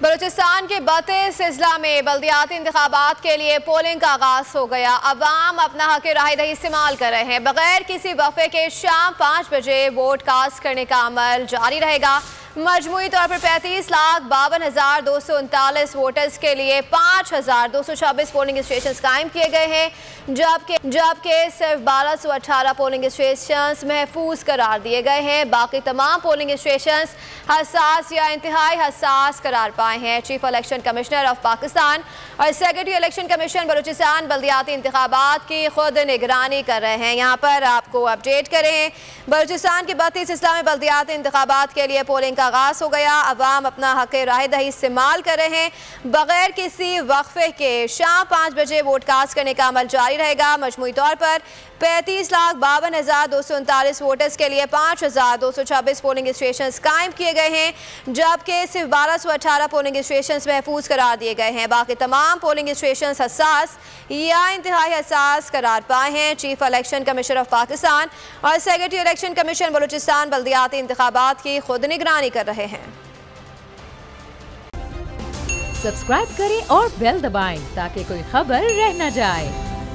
बलूचिस्तान के 32 अजला में बल्दियाती इंतखाबात के लिए पोलिंग का आगाज हो गया। अवाम अपना हक राय दही इस्तेमाल कर रहे हैं। बगैर किसी वक़्फ़े के शाम 5 बजे वोट कास्ट करने का अमल जारी रहेगा। मजमूई तौर पर 35,52,239 वोटर्स के लिए 5,226 पोलिंग स्टेशन कायम किए गए हैं, जबकि सिर्फ 1,218 पोलिंग स्टेशन महफूज करार दिए गए हैं। बाकी तमाम पोलिंग स्टेशन हसास या इंतहाई हसास करार पाए हैं। Chief election commissioner of Pakistan और सेक्रेटरी इलेक्शन कमीशन बलूचिस्तान बल्दियाती इंतखाबात की खुद निगरानी कर रहे हैं। यहाँ पर आपको अपडेट करें, बलूचिस्तान के 32 अजला में बल्दियाती इंतखाबात के लिए पोलिंग का आगाज हो गया। अवाम अपना हक राय दही इस्तेमाल कर रहे हैं। बगैर किसी वक्फे के शाम 5 बजे वोट कास्ट करने का अमल जारी रहेगा। मजमूई तौर पर 35,52,239 वोटर्स के लिए 5,226 पोलिंग स्टेशन कायम किए गए हैं, जबकि सिर्फ 1,218 पोलिंग स्टेशन महफूज करार दिए गए हैं। बाकी तमाम पोलिंग स्टेशन हसास या इंतहाई हसास करार पाए हैं। Chief election commissioner of Pakistan और सेक्रेटरी इलेक्शन कमीशन बलूचिस्तान बल्दियाती इंतखाबात की खुद निगरानी कर रहे हैं। सब्सक्राइब करें और बेल दबाएं ताकि कोई खबर रह न जाए।